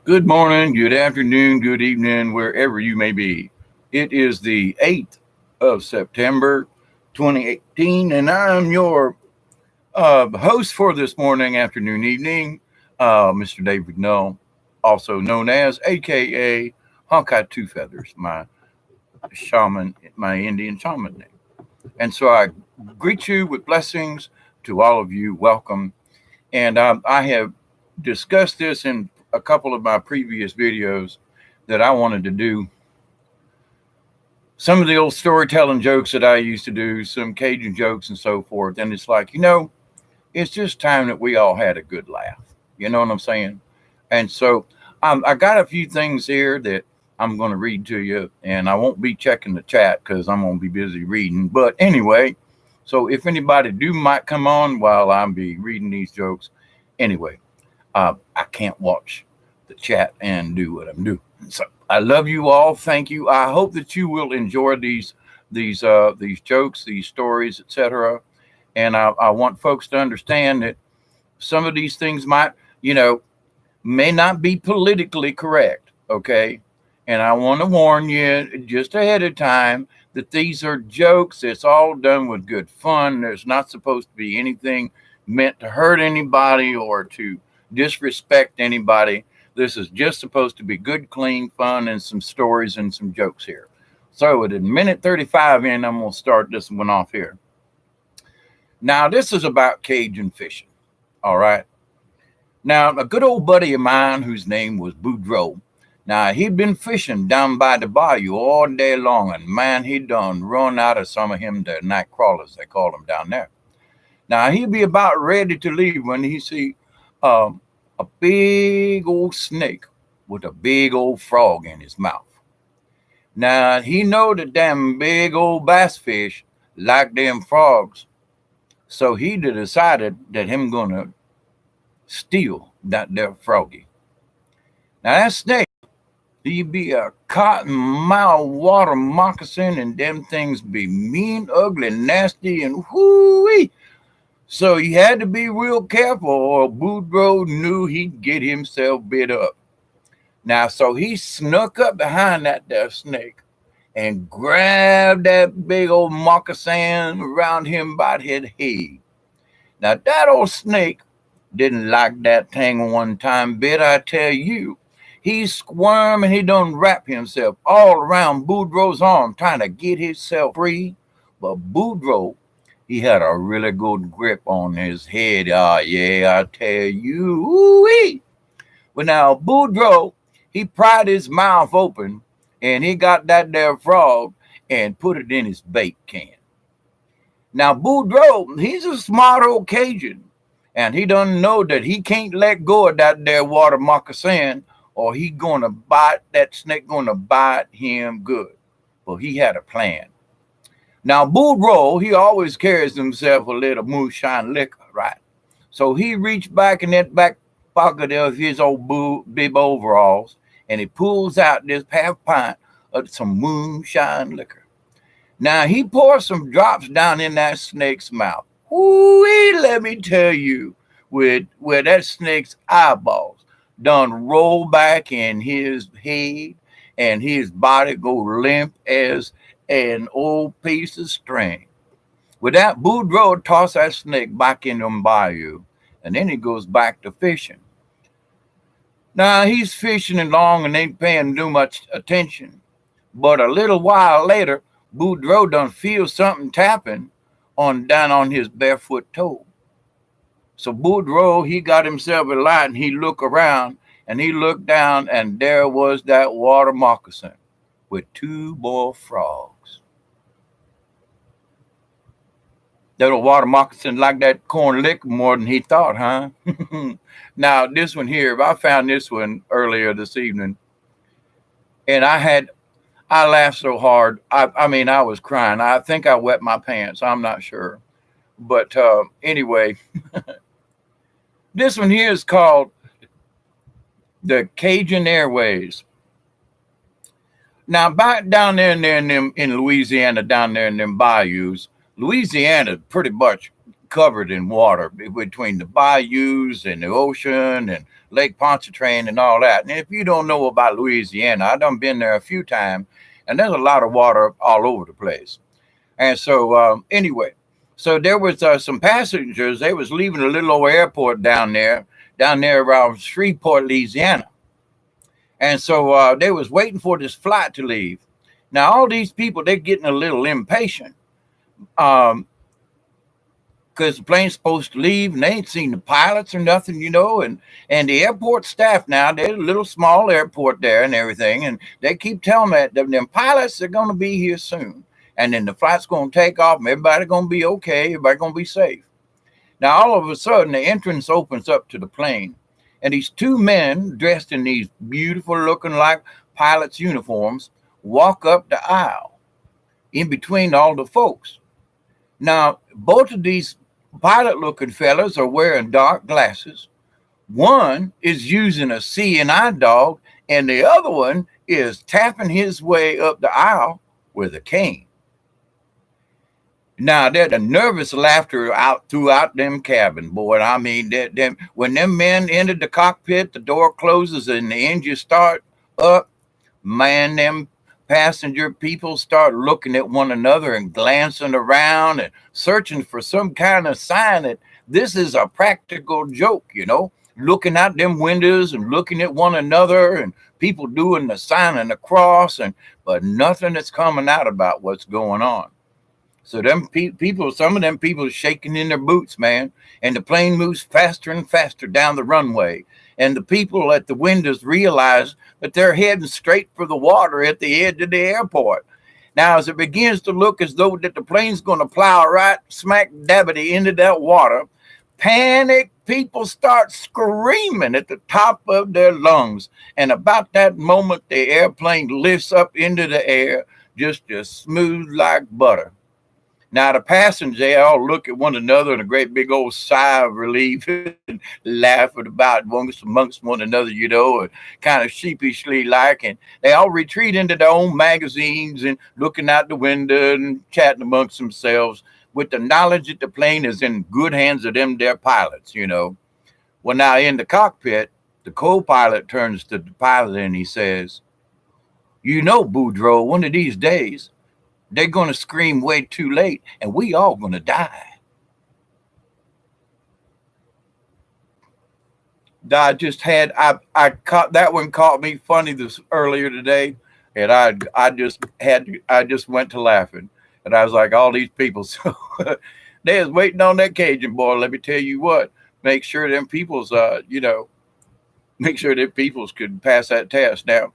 Good morning, good afternoon, good evening, wherever you may be. It is the 8th of September, 2018, and I'm your host for this morning, afternoon, evening, Mr. David Null, also known as AKA Hawkeye Two Feathers, my shaman, my Indian shaman name. And so I greet you with blessings to all of you. Welcome. And I have discussed this in a couple of my previous videos that I wanted to do some of the old storytelling jokes that I used to do, some Cajun jokes and so forth. And it's like, it's just time that we all had a good laugh. You know what I'm saying? And so I got a few things here that I'm going to read to you, and I won't be checking the chat because I'm going to be busy reading. But anyway, so if anybody do might come on while I'm be reading these jokes, anyway, I can't watch the chat and do what I'm doing. So I love you all. Thank you. I hope that you will enjoy these jokes, these stories, etc. And I want folks to understand that some of these things you know, may not be politically correct. Okay, and I want to warn you just ahead of time that these are jokes. It's all done with good fun. There's not supposed to be anything meant to hurt anybody or to disrespect anybody. This is just supposed to be good, clean fun and some stories and some jokes here. So at a minute 35 in, I'm going to start this one off here. Now, this is about Cajun fishing. All right. Now, a good old buddy of mine whose name was Boudreaux. Now, he'd been fishing down by the bayou all day long, and man, he done run out of some of him, the night crawlers, they call them down there. Now, he'd be about ready to leave when he see a big old snake with a big old frog in his mouth. Now, he know the damn big old bass fish like them frogs, so he decided that him gonna steal that there froggy. Now, that snake, he be a cotton mile water moccasin, and them things be mean, ugly, nasty, and whoo-wee. So he had to be real careful, or Boudreaux knew he'd get himself bit up. Now, so he snuck up behind that there snake and grabbed that big old moccasin around him by his head. Now, that old snake didn't like that thing one time bit, I tell you. He squirmed and he done wrap himself all around Boudreaux's arm trying to get himself free. But Boudreaux, he had a really good grip on his head. Ah, yeah, I tell you. Ooh-wee. But now Boudreaux, he pried his mouth open and he got that there frog and put it in his bait can. Now Boudreaux, he's a smart old Cajun, and he doesn't know that he can't let go of that there water moccasin, or he gonna bite that snake, gonna bite him good. But he had a plan. Now Boudreaux, he always carries himself a little moonshine liquor, right? So he reached back in that back pocket of his old bib overalls, and he pulls out this half pint of some moonshine liquor. Now he pours some drops down in that snake's mouth. Ooh, let me tell you, with where that snake's eyeballs done roll back in his head, and his body go limp as an old piece of string. With that, Boudreaux toss that snake back in the bayou, and then he goes back to fishing. Now he's fishing along and ain't paying too much attention. But a little while later, Boudreaux done feel something tapping on down on his barefoot toe. So Boudreaux, he got himself a light and he looked around and he looked down, and there was that water moccasin with two more frogs. That little water moccasin like that corn lick more than he thought, huh? Now this one here, I found this one earlier this evening, and I laughed so hard. I mean, I was crying. I think I wet my pants. I'm not sure. But anyway, this one here is called the Cajun Airways. Now, back down there in Louisiana, down there in them bayous, Louisiana pretty much covered in water between the bayous and the ocean and Lake Pontchartrain and all that. And if you don't know about Louisiana, I've done been there a few times, and there's a lot of water all over the place. And so anyway, so there was some passengers. They was leaving a little old airport down there around Shreveport, Louisiana. And so they was waiting for this flight to leave. Now, all these people, they're getting a little impatient because the plane's supposed to leave and they ain't seen the pilots or nothing, you know, and the airport staff now, they're a little small airport there and everything, and they keep telling that them pilots are going to be here soon, and then the flight's going to take off and everybody going to be okay, everybody going to be safe. Now, all of a sudden, the entrance opens up to the plane, and these two men dressed in these beautiful looking like pilots' uniforms walk up the aisle in between all the folks. Now, both of these pilot-looking fellas are wearing dark glasses. One is using a seeing-eye dog, and the other one is tapping his way up the aisle with a cane. Now, there's a nervous laughter out throughout them cabin, boy. I mean, when them men entered the cockpit, the door closes and the engine start up, man, them passenger people start looking at one another and glancing around and searching for some kind of sign that this is a practical joke, you know, looking out them windows and looking at one another and people doing the sign and the cross, but nothing is coming out about what's going on. So them people, some of them people are shaking in their boots, man. And the plane moves faster and faster down the runway. And the people at the windows realize that they're heading straight for the water at the edge of the airport. Now, as it begins to look as though that the plane's going to plow right smack dabbity into that water, panic people start screaming at the top of their lungs. And about that moment, the airplane lifts up into the air, just as smooth like butter. Now, the passengers, they all look at one another in a great big old sigh of relief and laughing about amongst one another, you know, and kind of sheepishly like, and they all retreat into their own magazines and looking out the window and chatting amongst themselves with the knowledge that the plane is in good hands of them, their pilots, you know. Well, now in the cockpit, the co-pilot turns to the pilot and he says, "You know, Boudreaux, one of these days, they're going to scream way too late, and we all going to die." I caught that one, caught me funny this earlier today, and I just went to laughing, and I was like, all these people, so they was waiting on that Cajun boy. Let me tell you what, make sure them people's, make sure them peoples could pass that test. Now,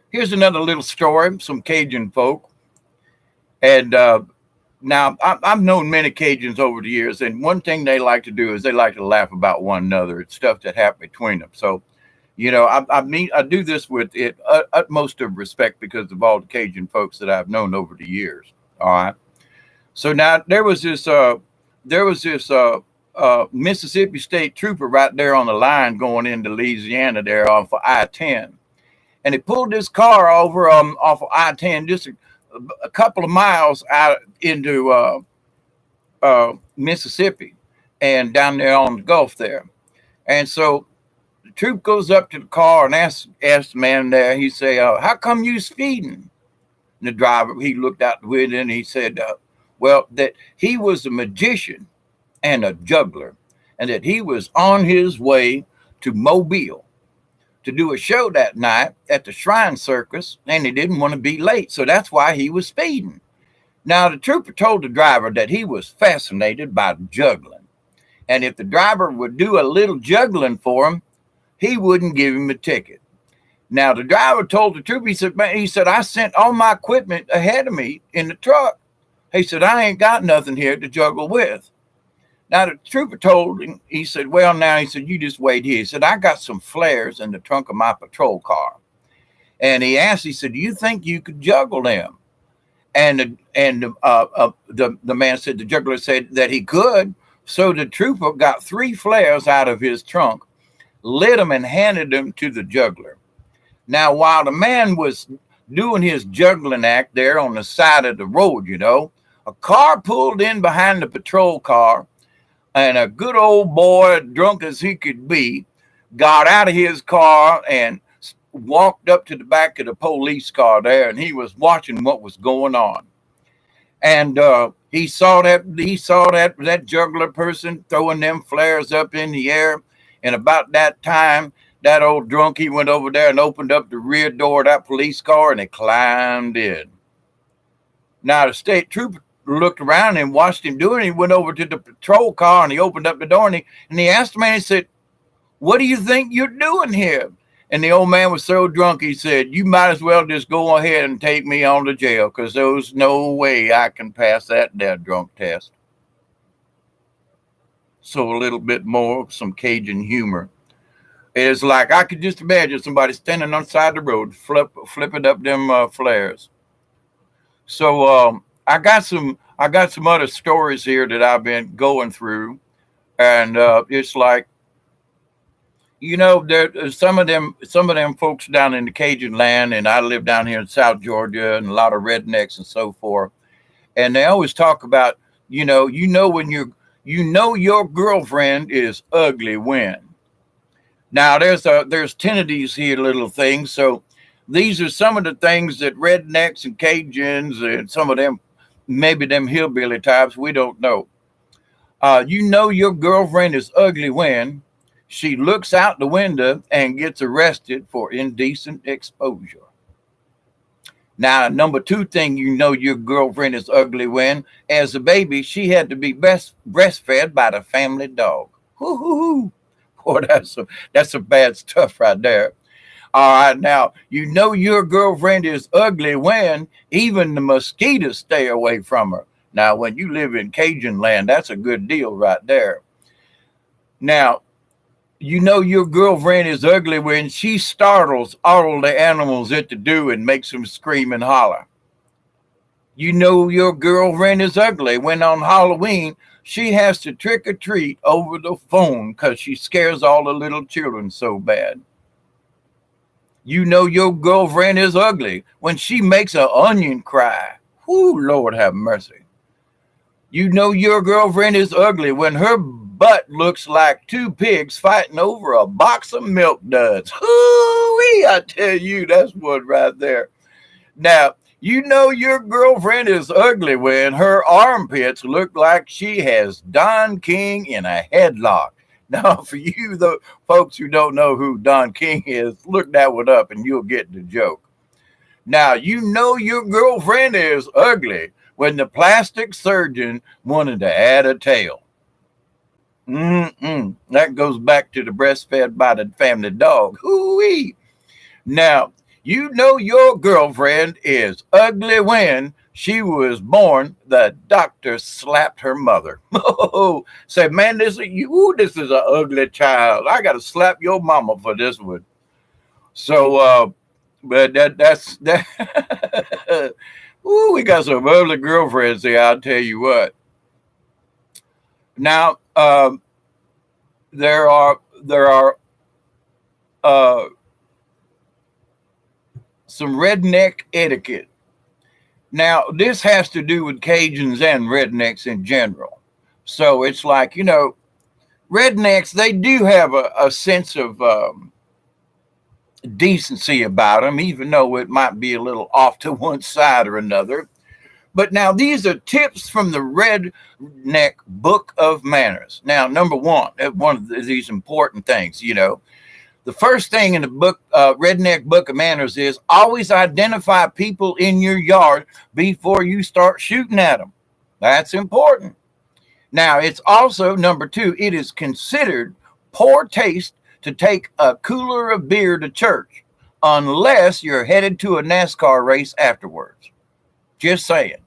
here's another little story, some Cajun folk. And now I've known many Cajuns over the years, and one thing they like to do is they like to laugh about one another. It's stuff that happened between them. So, you know, I do this with utmost of respect because of all the Cajun folks that I've known over the years. All right. So now there was this Mississippi State trooper right there on the line going into Louisiana there off of I-10, and he pulled this car over off of I-10 just a couple of miles out into Mississippi and down there on the Gulf there. And so the troop goes up to the car and asks the man there, he say, "How come you speeding?" And the driver, he looked out the window and he said, well, that he was a magician and a juggler, and that he was on his way to Mobile to do a show that night at the Shrine Circus, and he didn't want to be late, so that's why he was speeding. Now, the trooper told the driver that he was fascinated by juggling, and if the driver would do a little juggling for him, he wouldn't give him a ticket. Now, the driver told the trooper, he said, "I sent all my equipment ahead of me in the truck." He said, "I ain't got nothing here to juggle with." Now, the trooper told him, he said, "Well, now," he said, "you just wait here." He said, "I got some flares in the trunk of my patrol car." And he asked, he said, "Do you think you could juggle them?" And the man said, the juggler said that he could. So the trooper got 3 flares out of his trunk, lit them and handed them to the juggler. Now, while the man was doing his juggling act there on the side of the road, you know, A car pulled in behind the patrol car, and a good old boy, drunk as he could be, got out of his car and walked up to the back of the police car there, and he was watching what was going on. And he saw that juggler person throwing them flares up in the air. And about that time, that old drunk, he went over there and opened up the rear door of that police car, and he climbed in. Now the state trooper looked around and watched him do it. He went over to the patrol car and he opened up the door, and he asked the man, he said, "What do you think you're doing here?" And the old man was so drunk, he said, "You might as well just go ahead and take me on to jail, because there's no way I can pass that drunk test." So a little bit more of some Cajun humor. It's like I could just imagine somebody standing on the side of the road, flipping up them flares. So I got some other stories here that I've been going through, and it's like, there's some of them folks down in the Cajun land, and I live down here in South Georgia, and a lot of rednecks and so forth, and they always talk about, when your girlfriend is ugly when. Now there's 10 of these here little things, so these are some of the things that rednecks and Cajuns and some of them, maybe them hillbilly types, we don't know. Your girlfriend is ugly when she looks out the window and gets arrested for indecent exposure. Now, number 2 thing your girlfriend is ugly when, as a baby, she had to be breastfed by the family dog. Hoo-hoo-hoo. Boy, that's some bad stuff right there. All right, now, your girlfriend is ugly when even the mosquitoes stay away from her. Now, when you live in Cajun land, that's a good deal right there. Now, your girlfriend is ugly when she startles all the animals at the zoo and makes them scream and holler. Your girlfriend is ugly when on Halloween she has to trick or treat over the phone because she scares all the little children so bad. Your girlfriend is ugly when she makes an onion cry. Whoo, Lord have mercy. Your girlfriend is ugly when her butt looks like 2 pigs fighting over a box of milk duds. Hoo-wee, I tell you, that's one right there. Now, your girlfriend is ugly when her armpits look like she has Don King in a headlock. Now, for you, the folks who don't know who Don King is, look that one up and you'll get the joke. Now, your girlfriend is ugly when the plastic surgeon wanted to add a tail. That goes back to the breastfed by the family dog. Hoo-wee. Now, your girlfriend is ugly when she was born, the doctor slapped her mother. Oh, say, man, this is an ugly child. I got to slap your mama for this one. So, but that's that. Ooh, we got some ugly girlfriends here, I'll tell you what. Now, there are some redneck etiquette. Now, this has to do with Cajuns and rednecks in general. So it's like, rednecks, they do have a sense of decency about them, even though it might be a little off to one side or another. But now these are tips from the Redneck Book of Manners. Now, number 1, one of these important things, the first thing in the book, Redneck Book of Manners, is always identify people in your yard before you start shooting at them. That's important. Now, it's also, number 2, it is considered poor taste to take a cooler of beer to church unless you're headed to a NASCAR race afterwards. Just saying,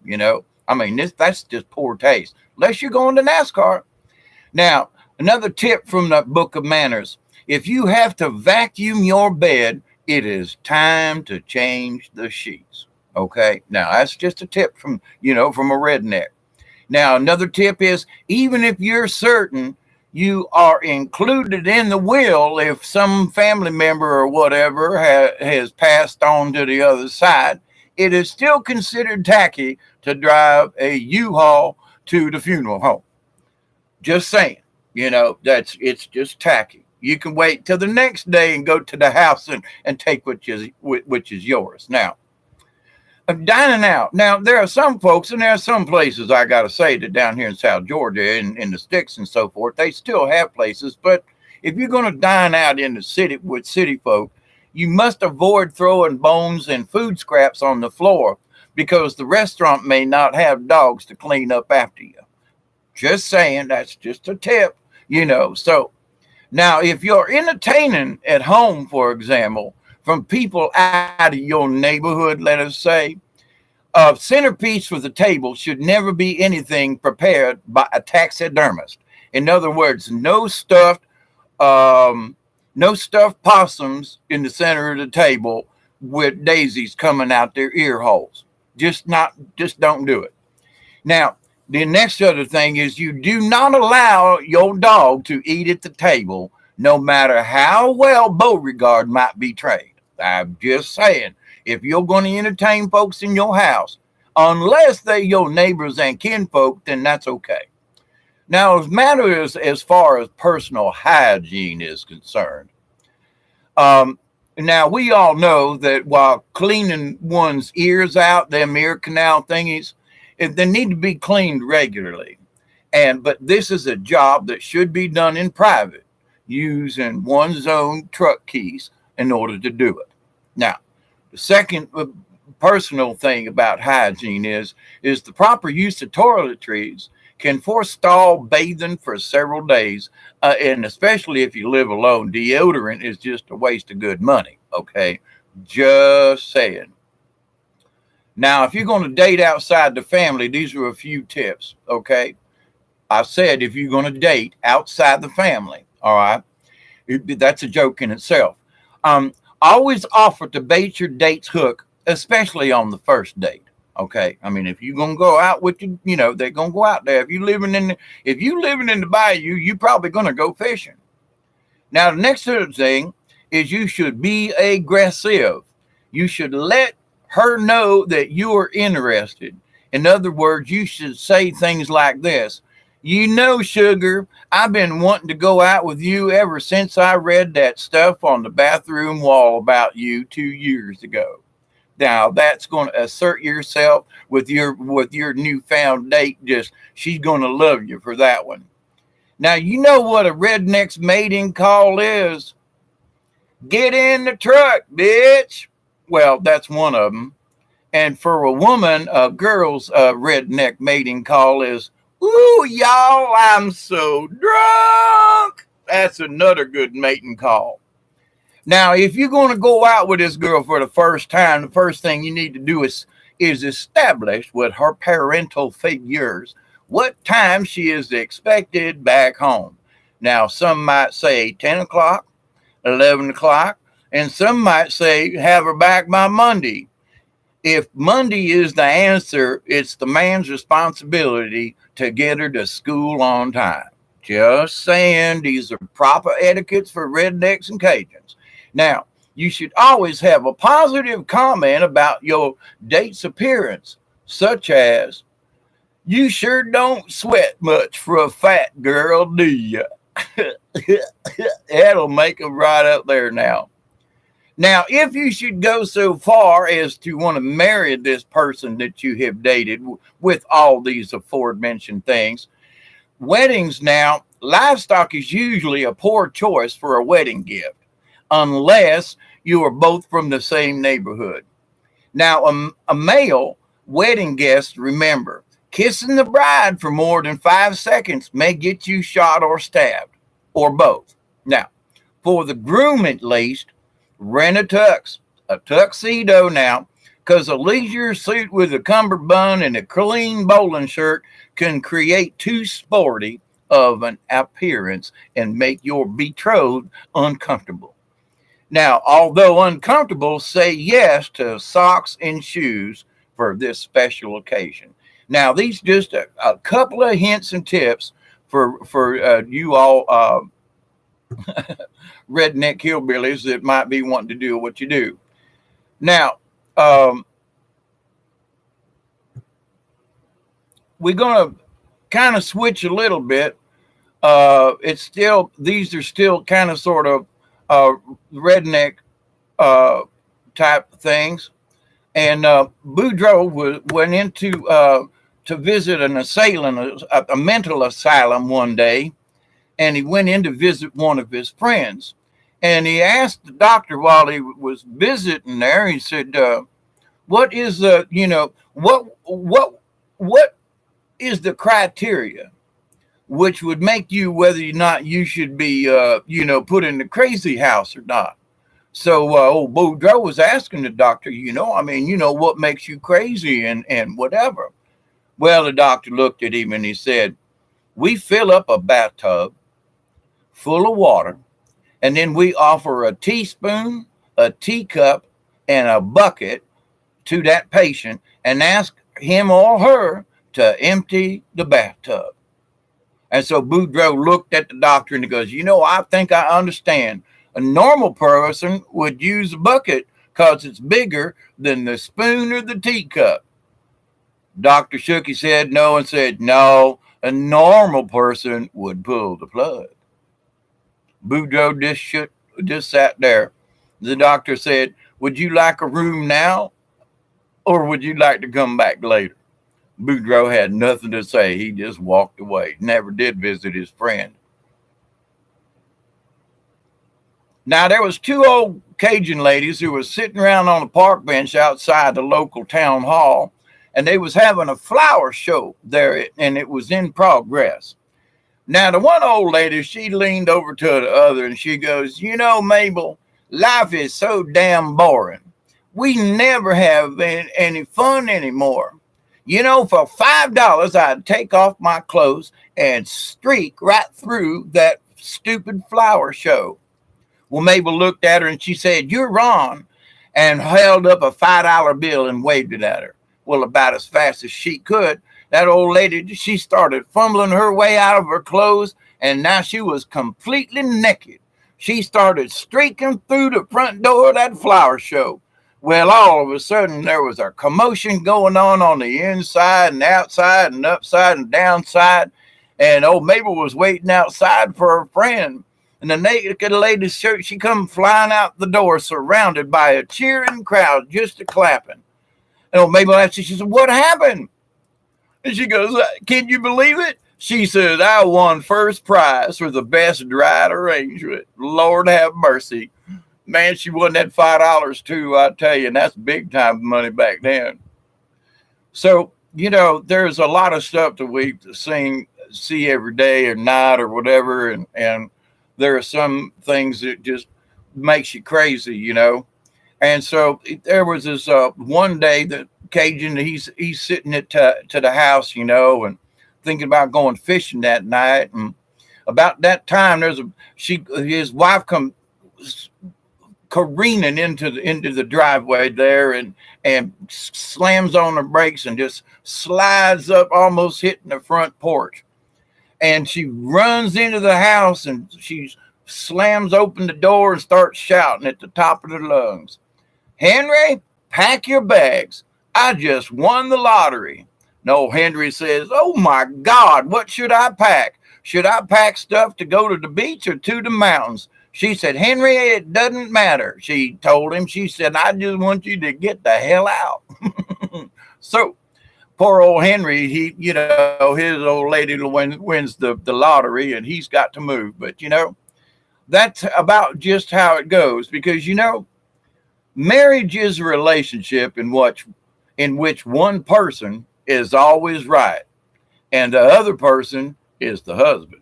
that's just poor taste, unless you're going to NASCAR. Now, another tip from the Book of Manners. If you have to vacuum your bed, it is time to change the sheets. Okay. Now that's just a tip from a redneck. Now, another tip is, even if you're certain you are included in the will, if some family member or whatever has passed on to the other side, it is still considered tacky to drive a U-Haul to the funeral home. Just saying, it's just tacky. You can wait till the next day and go to the house and take which is yours. Now, dining out. Now, there are some folks, and there are some places, I got to say, that down here in South Georgia, in the sticks and so forth, they still have places. But if you're going to dine out in the city with city folk, you must avoid throwing bones and food scraps on the floor, because the restaurant may not have dogs to clean up after you. Just saying, that's just a tip, So now, if you're entertaining at home, for example, from people out of your neighborhood, let us say, a centerpiece for the table should never be anything prepared by a taxidermist. In other words, no stuffed possums in the center of the table with daisies coming out their ear holes. Just don't do it. Now, the next other thing is, you do not allow your dog to eat at the table, no matter how well Beauregard might be trained. I'm just saying, if you're going to entertain folks in your house, unless they're your neighbors and kinfolk, then that's okay. Now, as far as personal hygiene is concerned, now we all know that while cleaning one's ears out, them ear canal thingies, they need to be cleaned regularly. But this is a job that should be done in private, using one's own truck keys in order to do it. Now, the second personal thing about hygiene is the proper use of toiletries can forestall bathing for several days, and especially if you live alone, deodorant is just a waste of good money, okay? Just saying. Now, if you're going to date outside the family, these are a few tips, okay? I said if you're going to date outside the family, all right? That's a joke in itself. Always offer to bait your date's hook, especially on the first date, okay? I mean, if you're going to go out with they're going to go out there. If you living in the bayou, you're probably going to go fishing. Now, the next thing is you should be aggressive. You should let her know that you are interested. In other words, you should say things like this. Sugar, I've been wanting to go out with you ever since I read that stuff on the bathroom wall about you 2 years ago. Now, that's going to assert yourself with your newfound date. She's going to love you for that one. Now, you know what a redneck's mating call is? Get in the truck, bitch. Well, that's one of them. And for a woman, a girl's redneck mating call is, ooh, y'all, I'm so drunk. That's another good mating call. Now, if you're going to go out with this girl for the first time, the first thing you need to do is establish with her parental figures what time she is expected back home. Now, some might say 10 o'clock, 11 o'clock, and some might say have her back by Monday. If Monday is the answer, it's the man's responsibility to get her to school on time. Just saying, these are proper etiquettes for rednecks and Cajuns. Now, you should always have a positive comment about your date's appearance, such as, you sure don't sweat much for a fat girl, do you? That'll make them right up there now. Now, if you should go so far as to want to marry this person that you have dated with all these aforementioned things, weddings now, livestock is usually a poor choice for a wedding gift, unless you are both from the same neighborhood. Now, a male wedding guest, remember, kissing the bride for more than 5 seconds may get you shot or stabbed, or both. Now, for the groom at least, rent a tuxedo now, because a leisure suit with a cummerbund and a clean bowling shirt can create too sporty of an appearance and make your betrothed uncomfortable. Now, although uncomfortable, say yes to socks and shoes for this special occasion. Now, these just a couple of hints and tips for you all redneck hillbillies that might be wanting to do what you do. Now, we're going to kind of switch a little bit. These are still kind of sort of uh, redneck uh, type things. And Boudreaux went into to visit an assailant, a mental asylum one day, and he went in to visit one of his friends. And he asked the doctor while he was visiting there. He said, "What is the what is the criteria which would make you whether or not you should be put in the crazy house or not?" So old Boudreaux was asking the doctor, what makes you crazy and whatever. Well, the doctor looked at him and he said, "We fill up a bathtub full of water, and then we offer a teaspoon, a teacup, and a bucket to that patient and ask him or her to empty the bathtub." And so Boudreaux looked at the doctor and he goes, "I think I understand. A normal person would use a bucket because it's bigger than the spoon or the teacup." Doctor shook his head no and said, "No, a normal person would pull the plug." Boudreaux just sat there. The doctor said, "Would you like a room now or would you like to come back later?" Boudreaux had nothing to say. He just walked away. Never did visit his friend. Now, there was two old Cajun ladies who were sitting around on a park bench outside the local town hall, and they was having a flower show there, and it was in progress. Now, the one old lady, she leaned over to the other, and she goes, "Mabel, life is so damn boring. We never have any fun anymore. For $5, I'd take off my clothes and streak right through that stupid flower show." Well, Mabel looked at her and she said, "You're wrong," and held up a $5 bill and waved it at her. Well, about as fast as she could, that old lady, she started fumbling her way out of her clothes, and now she was completely naked. She started streaking through the front door of that flower show. Well, all of a sudden, there was a commotion going on the inside and outside and upside and downside, and old Mabel was waiting outside for her friend. And the naked lady's shirt, she come flying out the door, surrounded by a cheering crowd, just a clapping. And old Mabel asked her, she said, "What happened?" And she goes, "Can you believe it?" She said, "I won first prize for the best dry arrangement. Lord have mercy." Man, she won that $5 too, I tell you, and that's big time money back then. So, there's a lot of stuff that we see every day or night or whatever, and there are some things that just makes you crazy, And so there was this one day that Cajun, he's sitting to the house, and thinking about going fishing that night. And about that time, his wife come careening into the driveway there and slams on the brakes and just slides up, almost hitting the front porch. And she runs into the house and she slams open the door and starts shouting at the top of her lungs, "Henry, pack your bags. I just won the lottery." No, Henry says, "Oh my God, what should I pack? Should I pack stuff to go to the beach or to the mountains?" She said, "Henry, it doesn't matter." She told him, she said, "I just want you to get the hell out." So poor old Henry, his old lady wins the lottery and he's got to move. But, that's about just how it goes because, marriage is a relationship in which one person is always right and the other person is the husband.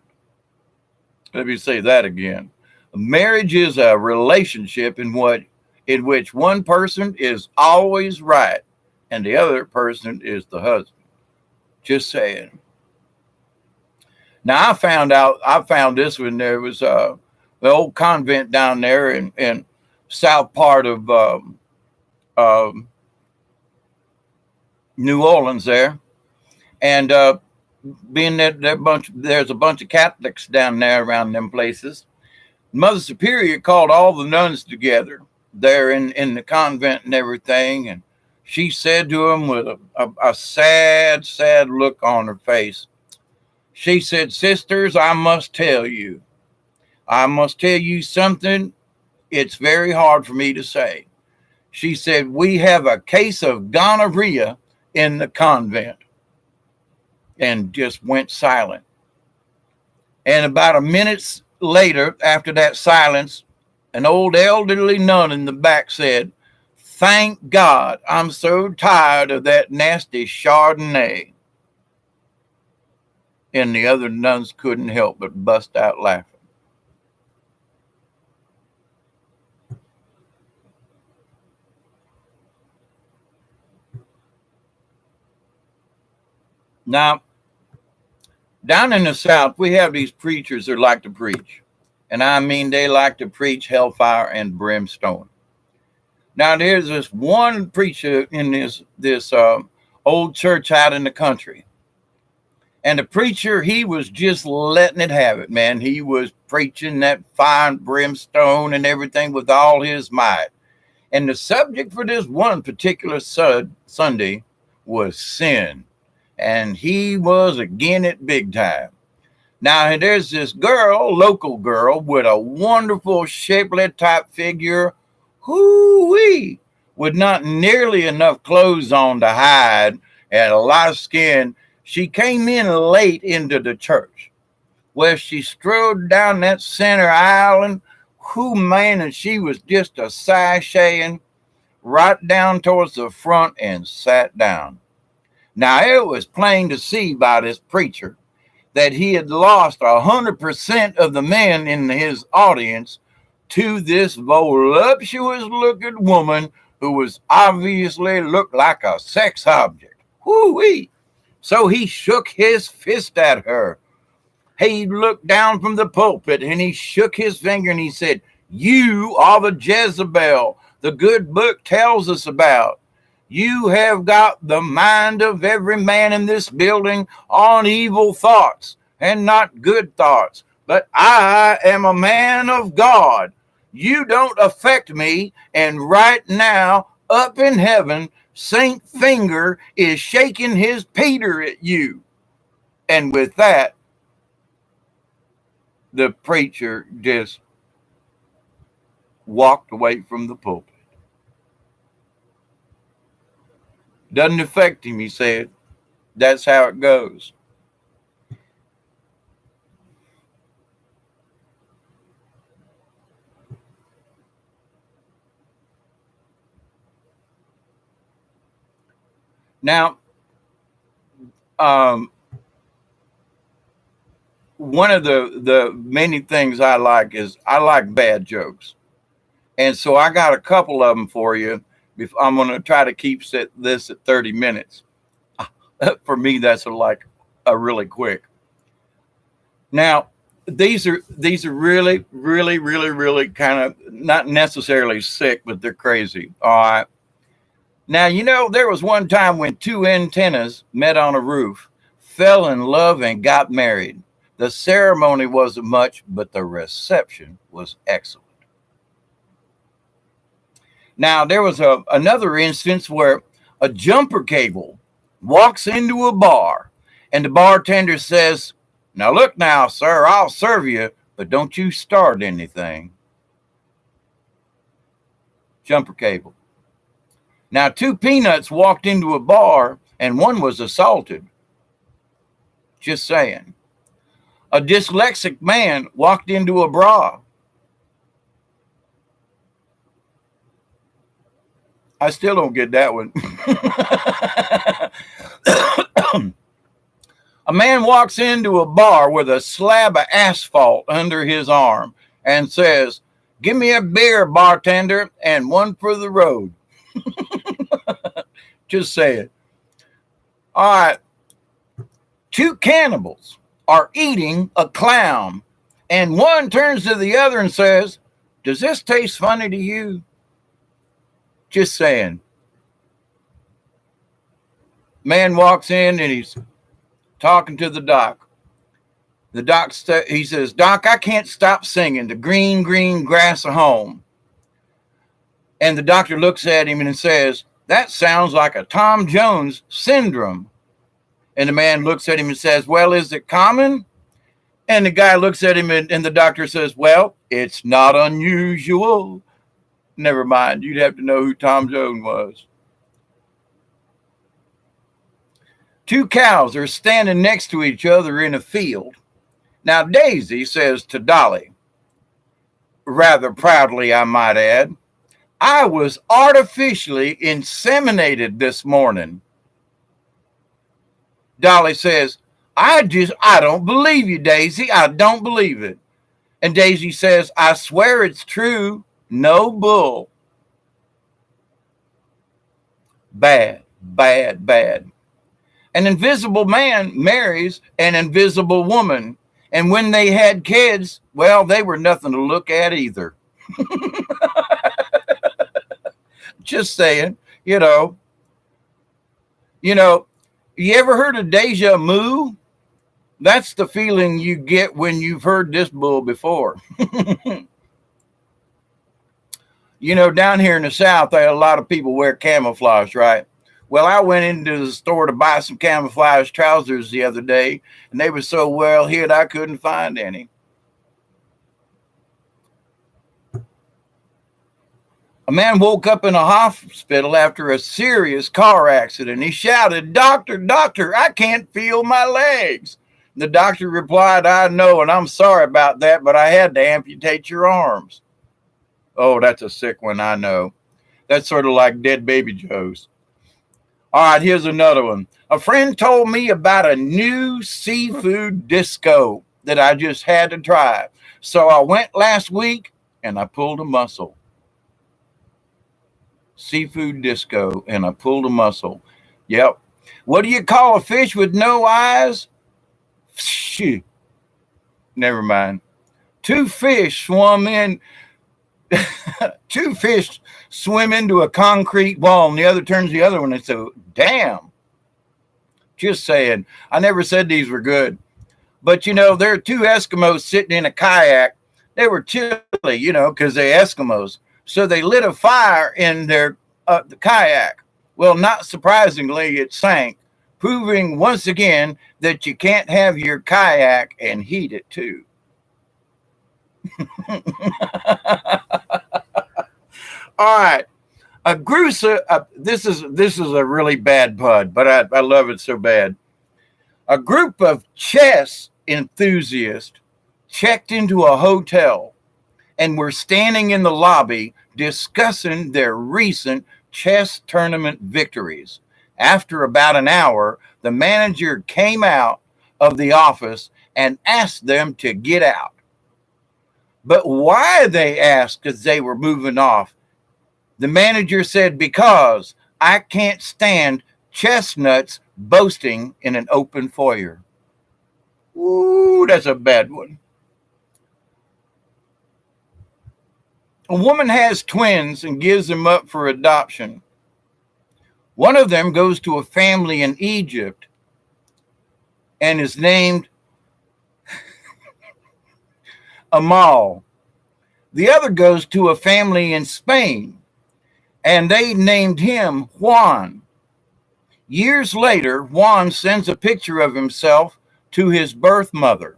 Let me say that again. Marriage is a relationship in which one person is always right and the other person is the husband. Just saying. Now I found this when there was the old convent down there in south part of New Orleans there, and being that there's a bunch of Catholics down there around them places. Mother Superior called all the nuns together there in the convent and everything, and she said to him with a sad, sad look on her face, she said, "Sisters, I must tell you something. It's very hard for me to say." She said, "We have a case of gonorrhea in the convent," and just went silent. And about a minute later, after that silence, an old elderly nun in the back said, "Thank God, I'm so tired of that nasty Chardonnay." And the other nuns couldn't help but bust out laughing. Now, down in the South, we have these preachers that like to preach. And I mean, they like to preach hellfire and brimstone. Now, there's this one preacher in this old church out in the country. And the preacher, he was just letting it have it, man. He was preaching that fire and brimstone and everything with all his might. And the subject for this one particular Sunday was sin. And he was again it big time. Now, there's this girl, local girl, with a wonderful shapely type figure, hoo-wee, with not nearly enough clothes on to hide and a lot of skin. She came in late into the church, where she strode down that center aisle, and man, and she was just a sashaying right down towards the front and sat down. Now, it was plain to see by this preacher that he had lost 100% of the men in his audience to this voluptuous looking woman who was obviously looked like a sex object. Whoo-wee. So he shook his fist at her. He looked down from the pulpit and he shook his finger and he said, "You are the Jezebel the good book tells us about. You have got the mind of every man in this building on evil thoughts and not good thoughts. But I am a man of God. You don't affect me. And right now, up in heaven, Saint Finger is shaking his Peter at you." And with that, the preacher just walked away from the pulpit. "Doesn't affect him," he said. "That's how it goes." Now, one of the many things I like is I like bad jokes. And so I got a couple of them for you. I'm going to try to keep this at 30 minutes. For me, that's like a really quick. Now, these are really, really, really, really kind of not necessarily sick, but they're crazy. All right. Now, there was one time when two antennas met on a roof, fell in love, and got married. The ceremony wasn't much, but the reception was excellent. Now, there was another instance where a jumper cable walks into a bar, and the bartender says, "Now, look now, sir, I'll serve you, but don't you start anything." Jumper cable. Now, two peanuts walked into a bar, and one was assaulted. Just saying. A dyslexic man walked into a bra. I still don't get that one. A man walks into a bar with a slab of asphalt under his arm and says, "Give me a beer, bartender, and one for the road." Just say it. All right. Two cannibals are eating a clown, and one turns to the other and says, "Does this taste funny to you?" Just saying. Man walks in and he's talking to the doc. The doc, he says, "Doc, I can't stop singing the green, green grass of home." And the doctor looks at him and says, That sounds like a Tom Jones syndrome. And the man looks at him and says, well, is it common? And the guy looks at him and the doctor says, well, it's not unusual. Never mind. You'd have to know who Tom Jones was. Two cows are standing next to each other in a field. Now, Daisy says to Dolly, rather proudly, I might add, I was artificially inseminated this morning. Dolly says, I don't believe you, Daisy. I don't believe it. And Daisy says, I swear it's true. No bull. Bad, bad, bad. An invisible man marries an invisible woman. And when they had kids, well, they were nothing to look at either. Just saying, you ever heard of deja vu? That's the feeling you get when you've heard this bull before. Down here in the South, a lot of people wear camouflage, right? Well, I went into the store to buy some camouflage trousers the other day, and they were so well hid I couldn't find any. A man woke up in a hospital after a serious car accident. He shouted, Doctor, doctor, I can't feel my legs. The doctor replied, I know, and I'm sorry about that, but I had to amputate your arms. Oh, that's a sick one, I know. That's sort of like dead baby Joe's. All right, here's another one. A friend told me about a new seafood disco that I just had to try. So I went last week and I pulled a muscle. Seafood disco, and I pulled a muscle. Yep. What do you call a fish with no eyes? Phew. Never mind. Two fish swim into a concrete wall, and the other turns the other one and says, damn. Just saying. I never said these were good. But, there are two Eskimos sitting in a kayak. They were chilly, because they're Eskimos. So they lit a fire in their the kayak. Well, not surprisingly, it sank, proving once again that you can't have your kayak and heat it too. All right. This is a really bad pun, but I love it so bad. A group of chess enthusiasts checked into a hotel and were standing in the lobby discussing their recent chess tournament victories. After about an hour, the manager came out of the office and asked them to get out. But why, they asked as they were moving off. The manager said, because I can't stand chestnuts boasting in an open foyer. Ooh, that's a bad one. A woman has twins and gives them up for adoption. One of them goes to a family in Egypt and is named Amal. The other goes to a family in Spain and they named him Juan. Years later, Juan sends a picture of himself to his birth mother.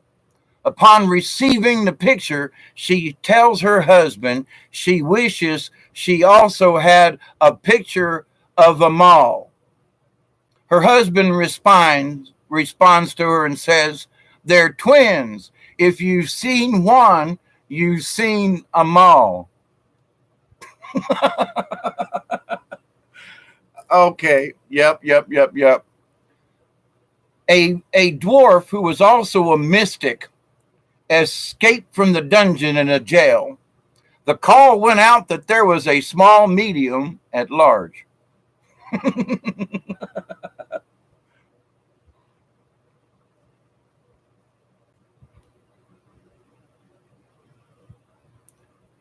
Upon receiving the picture, she tells her husband she wishes she also had a picture of Amal. Her husband responds to her and says, they're twins. If you've seen Juan, you've seen Amal. Okay. Yep. A dwarf who was also a mystic escaped from the dungeon in a jail. The call went out that there was a small medium at large.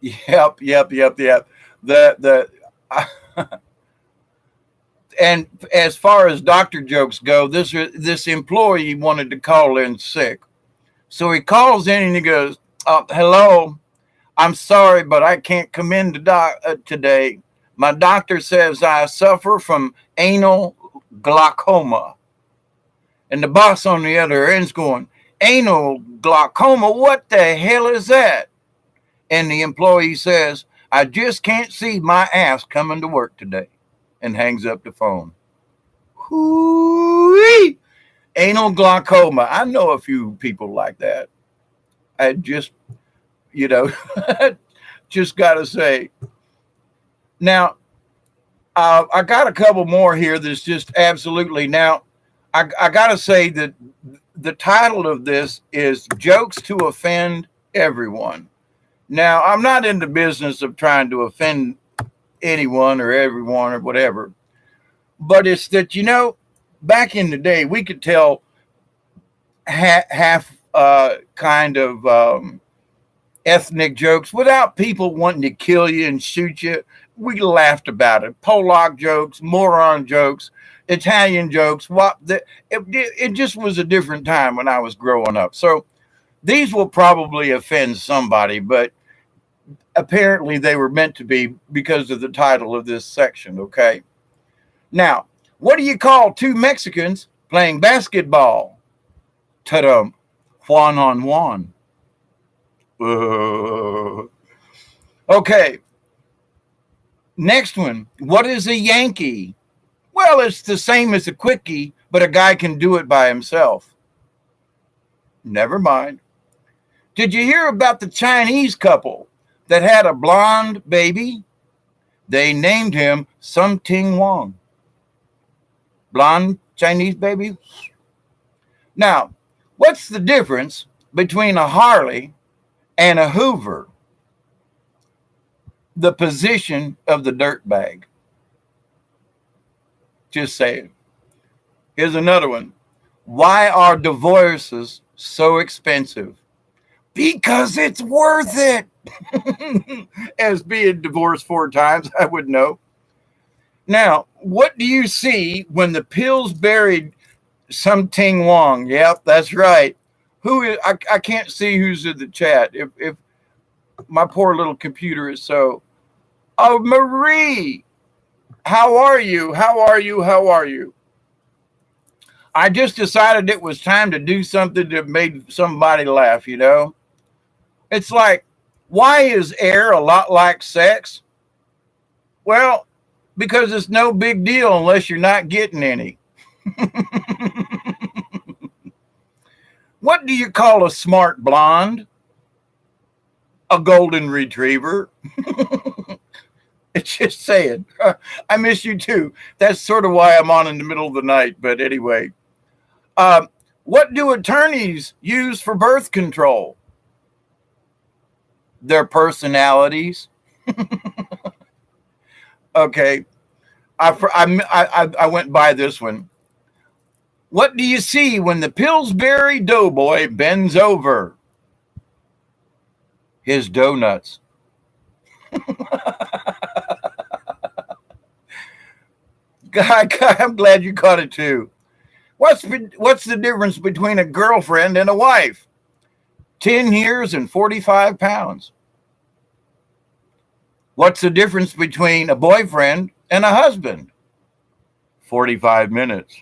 Yep. And as far as doctor jokes go, this employee wanted to call in sick. So he calls in and he goes, hello, I'm sorry, but I can't come in today. My doctor says I suffer from anal glaucoma. And the boss on the other end's going, anal glaucoma? What the hell is that? And the employee says, I just can't see my ass coming to work today, and hangs up the phone. Hoo-wee! Anal glaucoma. I know a few people like that. I just, just got to say. Now, I got a couple more here that's just absolutely. Now, I got to say that the title of this is Jokes to Offend Everyone. Now, I'm not in the business of trying to offend anyone or everyone or whatever, but it's that, back in the day, we could tell half kind of ethnic jokes without people wanting to kill you and shoot you. We laughed about it. Polak jokes, moron jokes, Italian jokes. It just was a different time when I was growing up. So these will probably offend somebody, but apparently they were meant to be because of the title of this section, okay? Now, what do you call two Mexicans playing basketball? Ta-dum. Juan on Juan. Okay. Next one. What is a Yankee? Well, it's the same as a quickie, but a guy can do it by himself. Never mind. Did you hear about the Chinese couple that had a blonde baby? They named him Something Wong. Blonde Chinese baby? Now, what's the difference between a Harley and a Hoover? The position of the dirt bag. Just saying. Here's another one. Why are divorces so expensive? Because it's worth it. As being divorced 4 times, I would know. Now, what do you see when the Pillsbury Something Wong? Yep, that's right. Who is? I can't see who's in the chat. If my poor little computer is so. Oh, Marie, how are you? How are you? How are you? I just decided it was time to do something that made somebody laugh. It's like, why is air a lot like sex? Well, because it's no big deal unless you're not getting any. What do you call a smart blonde? A golden retriever. It's just saying. I miss you too. That's sort of why I'm on in the middle of the night. But anyway, what do attorneys use for birth control? Their personalities. Okay. I went by this one. What do you see when the Pillsbury Doughboy bends over? His donuts. God, I'm glad you caught it too. What's the difference between a girlfriend and a wife? 10 years and 45 pounds. What's the difference between a boyfriend and a husband? 45 minutes.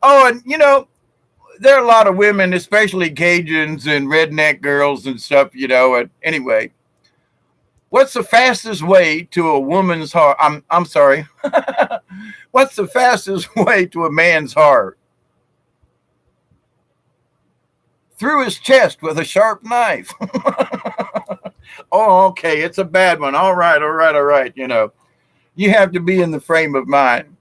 Oh, and there are a lot of women, especially Cajuns and redneck girls and stuff, and anyway. What's the fastest way to a woman's heart? I'm sorry. What's the fastest way to a man's heart? Through his chest with a sharp knife. Oh, okay. It's a bad one. All right. You have to be in the frame of mind.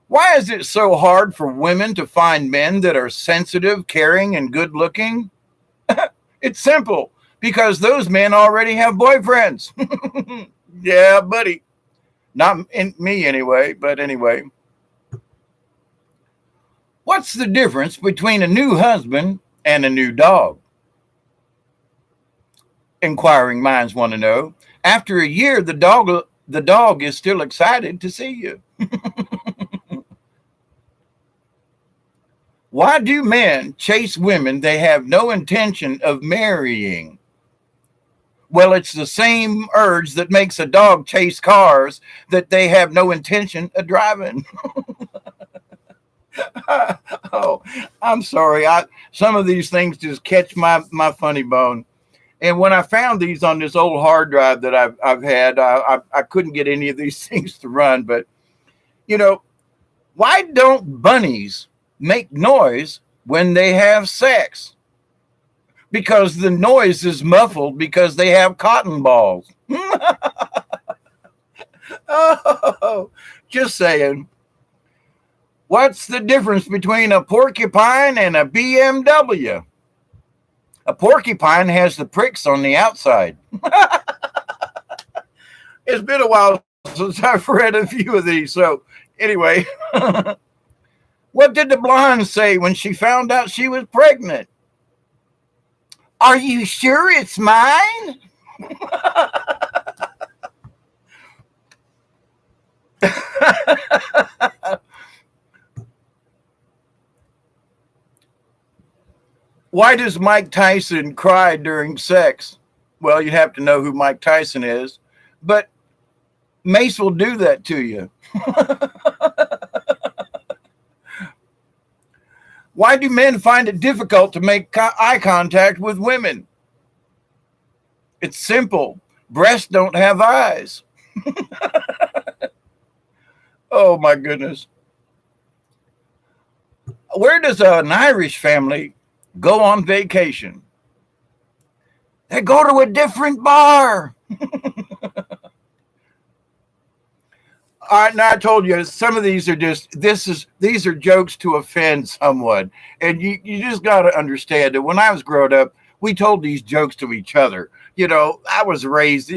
Why is it so hard for women to find men that are sensitive, caring, and good looking? It's simple. Because those men already have boyfriends. Yeah, buddy. Not in me anyway, but anyway. What's the difference between a new husband and a new dog? Inquiring minds want to know. After a year, the dog is still excited to see you. Why do men chase women they have no intention of marrying? Well, it's the same urge that makes a dog chase cars that they have no intention of driving. Oh, I'm sorry. Some of these things just catch my funny bone. And when I found these on this old hard drive that I've had, I couldn't get any of these things to run. But you know, why don't bunnies make noise when they have sex? Because the noise is muffled because they have cotton balls. Oh, just saying. What's the difference between a porcupine and a BMW? A porcupine has the pricks on the outside. It's been a while since I've read a few of these. So anyway, what did the blonde say when she found out she was pregnant? Are you sure it's mine? Why does Mike Tyson cry during sex? Well, you'd have to know who Mike Tyson is, but Mace will do that to you. Why do men find it difficult to make eye contact with women? It's simple. Breasts don't have eyes. Oh, my goodness. Where does an Irish family go on vacation? They go to a different bar. All right, now I told you some of these are these are jokes to offend someone. And you just got to understand that when I was growing up, we told these jokes to each other. You know, I was raised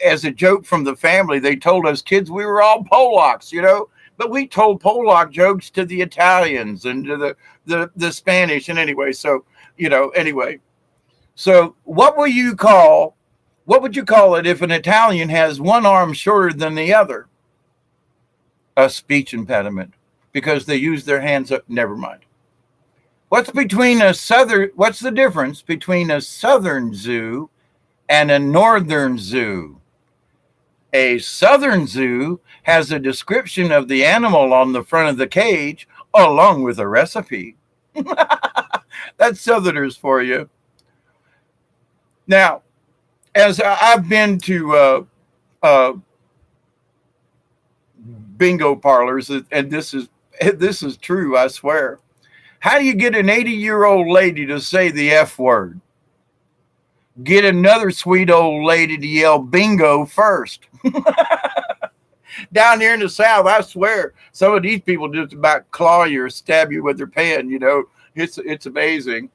as a joke from the family. They told us kids we were all Polacks, you know, but we told Polack jokes to the Italians and to the Spanish. And anyway, so, you know, anyway. So what would you call it if an Italian has one arm shorter than the other? A speech impediment, because they use their hands up. Never mind. What's the difference between a southern zoo and a northern zoo? A southern zoo has a description of the animal on the front of the cage along with a recipe. That's Southerners for you. Now, as I've been to bingo parlors, and this is true, I swear. How do you get an 80-year-old lady to say the F word? Get another sweet old lady to yell bingo first. Down here in the South, I swear, some of these people just about claw you or stab you with their pen. You know, it's amazing.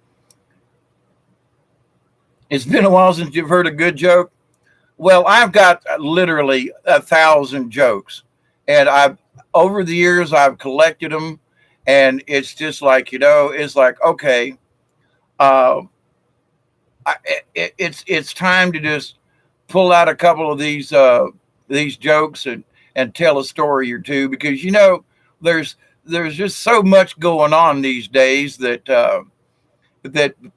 It's been a while since you've heard a good joke. Well, I've got literally 1,000 jokes. And over the years, I've collected them, and it's just like, you know, it's like, okay, it's time to just pull out a couple of these jokes and tell a story or two, because, you know, there's just so much going on these days that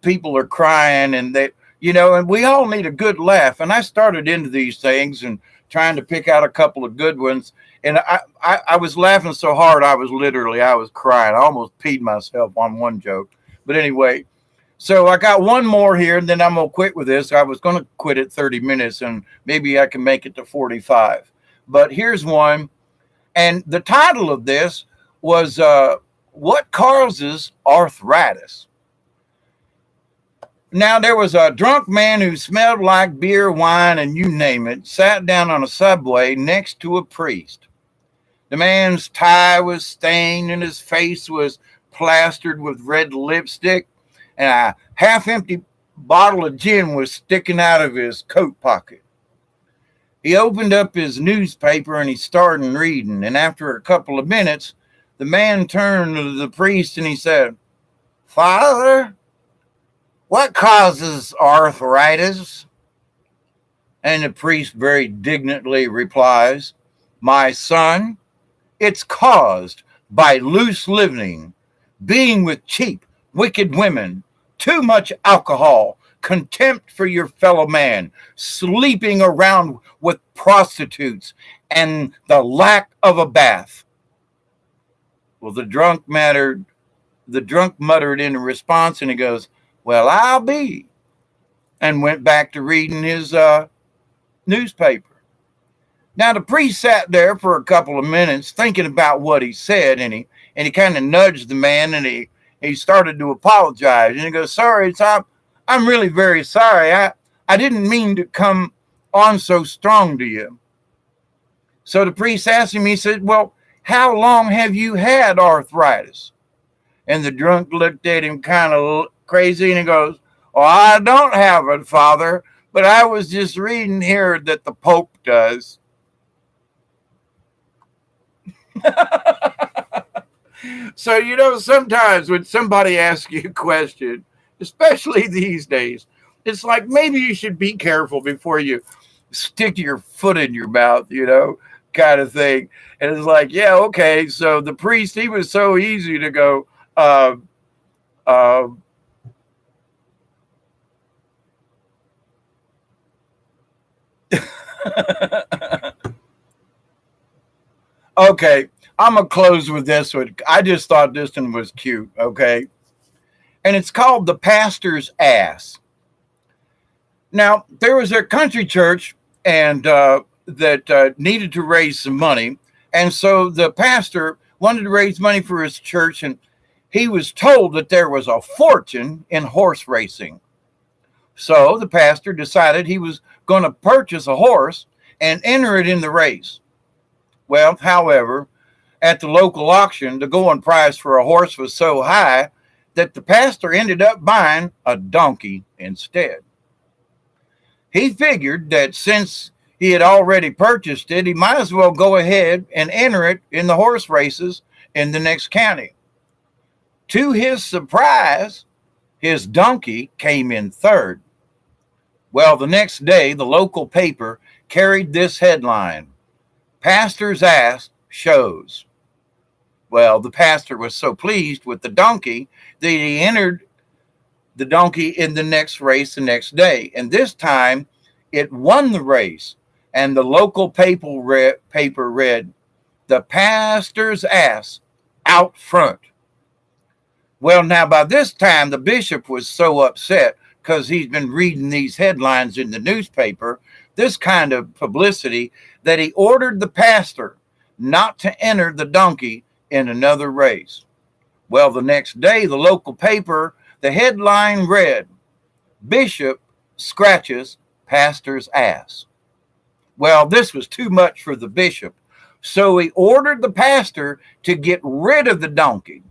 people are crying, and that, you know, and we all need a good laugh. And I started into these things and trying to pick out a couple of good ones. And I was laughing so hard, I was crying. I almost peed myself on one joke. But anyway, so I got one more here, and then I'm going to quit with this. I was going to quit at 30 minutes, and maybe I can make it to 45. But here's one. And the title of this was, What Causes Arthritis? Now, there was a drunk man who smelled like beer, wine, and you name it, sat down on a subway next to a priest. The man's tie was stained and his face was plastered with red lipstick, and a half-empty bottle of gin was sticking out of his coat pocket. He opened up his newspaper and he started reading, and after a couple of minutes, the man turned to the priest and he said, "Father, what causes arthritis?" And the priest very dignantly replies, "My son, it's caused by loose living, being with cheap, wicked women, too much alcohol, contempt for your fellow man, sleeping around with prostitutes, and the lack of a bath. Well, the drunk muttered in response, and he goes, "Well, I'll be," and went back to reading his newspaper. Now the priest sat there for a couple of minutes thinking about what he said, and he kind of nudged the man, and he started to apologize, and he goes, "Sorry, I'm really very sorry. I didn't mean to come on so strong to you." So the priest asked him, he said, "Well, how long have you had arthritis?" And the drunk looked at him kind of crazy, and he goes, "Oh, I don't have it, Father, but I was just reading here that the Pope does." So, sometimes when somebody asks you a question, especially these days, it's like maybe you should be careful before you stick your foot in your mouth, kind of thing. And it's like, yeah, okay. So the priest, he was so easy to go, uh, okay, I'm going to close with this one. I just thought this one was cute, okay? And it's called The Pastor's Ass. Now, there was a country church and that needed to raise some money. And so the pastor wanted to raise money for his church, and he was told that there was a fortune in horse racing. So the pastor decided he was going to purchase a horse and enter it in the race. Well, however, at the local auction, the going price for a horse was so high that the pastor ended up buying a donkey instead. He figured that since he had already purchased it, he might as well go ahead and enter it in the horse races in the next county. To his surprise, his donkey came in third. Well, the next day, the local paper carried this headline: "Pastor's Ass Shows." Well, the pastor was so pleased with the donkey that he entered the donkey in the next race the next day. And this time it won the race. And the local paper read, "The pastor's ass out front." Well, now by this time, the bishop was so upset because he's been reading these headlines in the newspaper, this kind of publicity, that he ordered the pastor not to enter the donkey in another race. Well, the next day, the local paper, the headline read, "Bishop Scratches Pastor's Ass." Well, this was too much for the bishop, so he ordered the pastor to get rid of the donkey.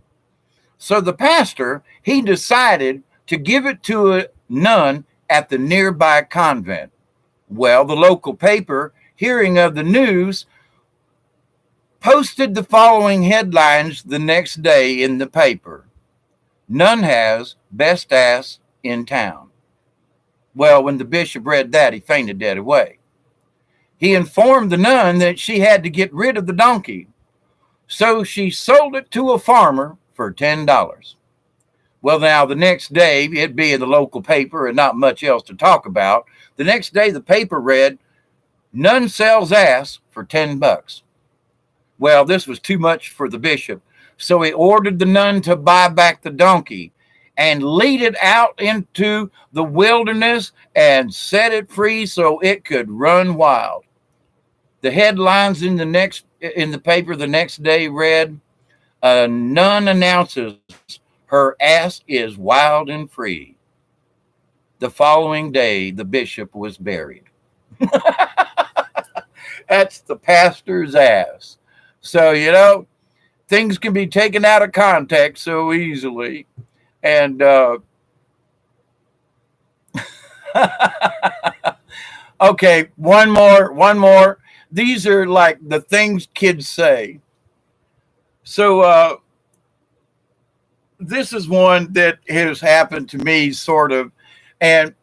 So the pastor, he decided to give it to a nun at the nearby convent. Well, the local paper, hearing of the news, posted the following headlines the next day in the paper: "Nun has best ass in town." Well, when the bishop read that, he fainted dead away. He informed the nun that she had to get rid of the donkey, so she sold it to a farmer for $10. Well, now the next day, it being the local paper and not much else to talk about, the next day the paper read, "Nun sells ass for $10. Well, this was too much for the bishop, so he ordered the nun to buy back the donkey and lead it out into the wilderness and set it free so it could run wild. The headlines in the paper the next day read, "A nun announces her ass is wild and free." The following day, the bishop was buried. That's the pastor's ass. So, things can be taken out of context so easily. And okay, one more. These are like the things kids say. So this is one that has happened to me, sort of. And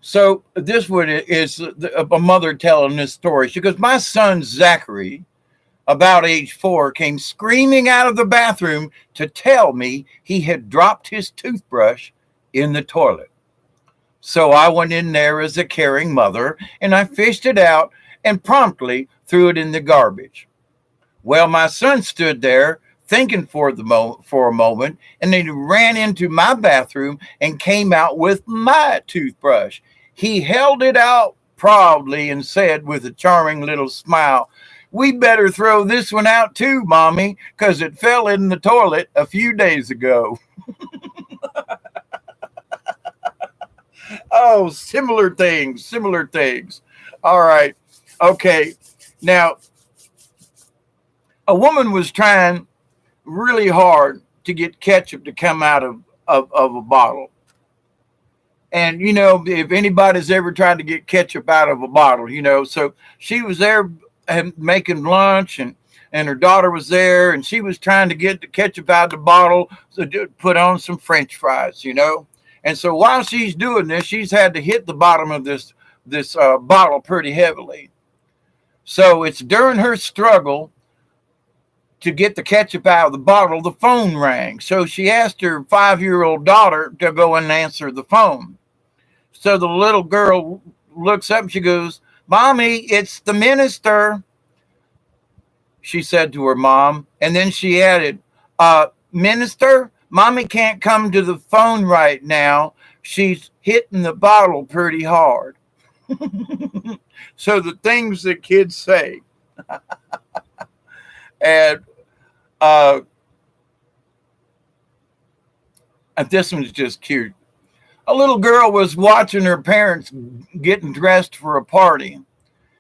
so this one is a mother telling this story. She goes, "My son Zachary, about age 4, came screaming out of the bathroom to tell me he had dropped his toothbrush in the toilet. So I went in there as a caring mother and I fished it out and promptly threw it in the garbage. Well, my son stood there thinking for a moment, and then he ran into my bathroom and came out with my toothbrush. He held it out proudly and said with a charming little smile, "We better throw this one out too, Mommy, because it fell in the toilet a few days ago." Oh, similar things, similar things. All right. Okay. Now, a woman was trying really hard to get ketchup to come out of a bottle. And, if anybody's ever tried to get ketchup out of a bottle, so she was there making lunch, and her daughter was there, and she was trying to get the ketchup out of the bottle to put on some French fries. And so while she's doing this, she's had to hit the bottom of this bottle pretty heavily. So it's during her struggle to get the ketchup out of the bottle, the phone rang. So she asked her 5-year-old daughter to go and answer the phone. So the little girl looks up and she goes, "Mommy, it's the minister," she said to her mom. And then she added, "Minister, Mommy can't come to the phone right now. She's hitting the bottle pretty hard." So the things that kids say. And this one's just cute. A little girl was watching her parents getting dressed for a party.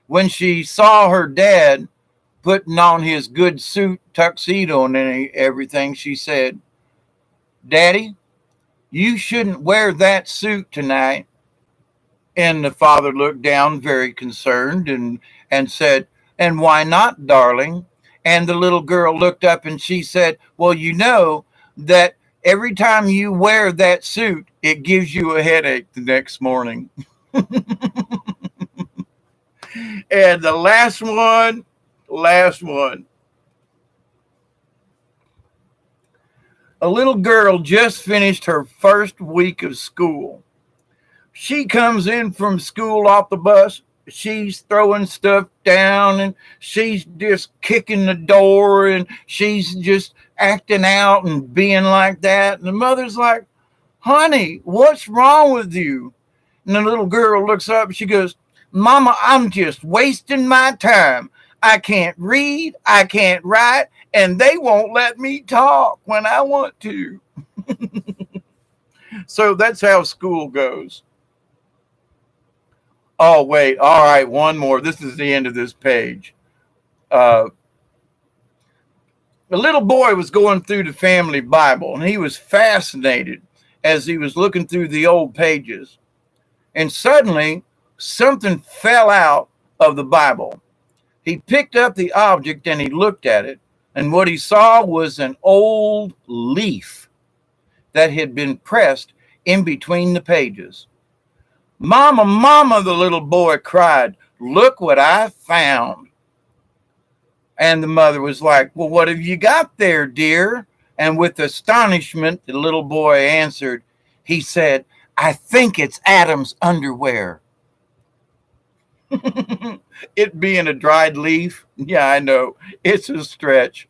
When she saw her dad putting on his good suit, tuxedo, and everything, she said, "Daddy, you shouldn't wear that suit tonight." And the father looked down very concerned and said, "And why not, darling?" And the little girl looked up and she said, "Well, you know that every time you wear that suit, it gives you a headache the next morning." And the last one. A little girl just finished her first week of school. She comes in from school off the bus. She's throwing stuff down and she's just kicking the door and she's just acting out and being like that. And the mother's like, "Honey, what's wrong with you?" And the little girl looks up and she goes, "Mama, I'm just wasting my time. I can't read, I can't write, and they won't let me talk when I want to." So that's how school goes. Oh, wait. All right. One more. This is the end of this page. A little boy was going through the family Bible, and he was fascinated as he was looking through the old pages. And suddenly, something fell out of the Bible. He picked up the object and he looked at it, and what he saw was an old leaf that had been pressed in between the pages. "Mama, Mama," the little boy cried, "look what I found." And the mother was like, "Well, what have you got there, dear?" And with astonishment, the little boy answered, he said, "I think it's Adam's underwear." It being a dried leaf, yeah, I know, it's a stretch.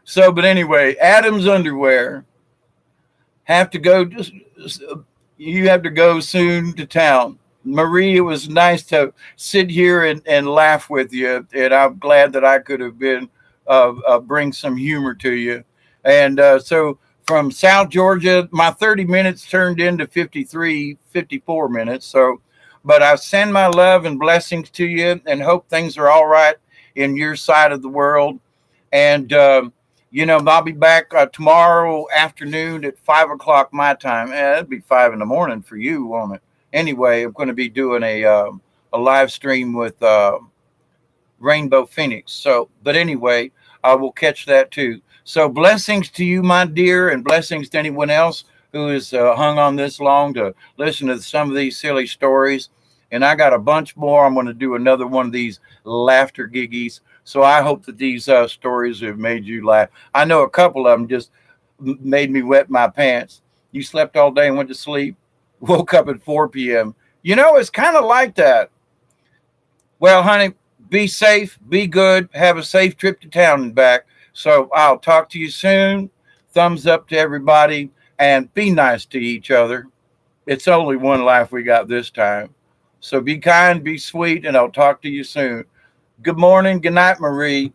So, but anyway, Adam's underwear. You have to go soon to town. Marie, it was nice to sit here and laugh with you, and I'm glad that I could have been bring some humor to you. And so from South Georgia, my 30 minutes turned into 54 minutes. So, but I send my love and blessings to you, and hope things are all right in your side of the world. And I'll be back tomorrow afternoon at 5 o'clock my time. It'd be 5 in the morning for you, won't it? Anyway, I'm going to be doing a live stream with Rainbow Phoenix. So, but anyway, I will catch that too. So blessings to you, my dear, and blessings to anyone else who has hung on this long to listen to some of these silly stories. And I got a bunch more. I'm going to do another one of these laughter giggies. So I hope that these stories have made you laugh. I know a couple of them just made me wet my pants. You slept all day and went to sleep, woke up at 4 p.m. It's kind of like that. Well, honey, be safe, be good, have a safe trip to town and back. So I'll talk to you soon. Thumbs up to everybody, and be nice to each other. It's only one life we got this time. So be kind, be sweet, and I'll talk to you soon. Good morning, good night, Marie.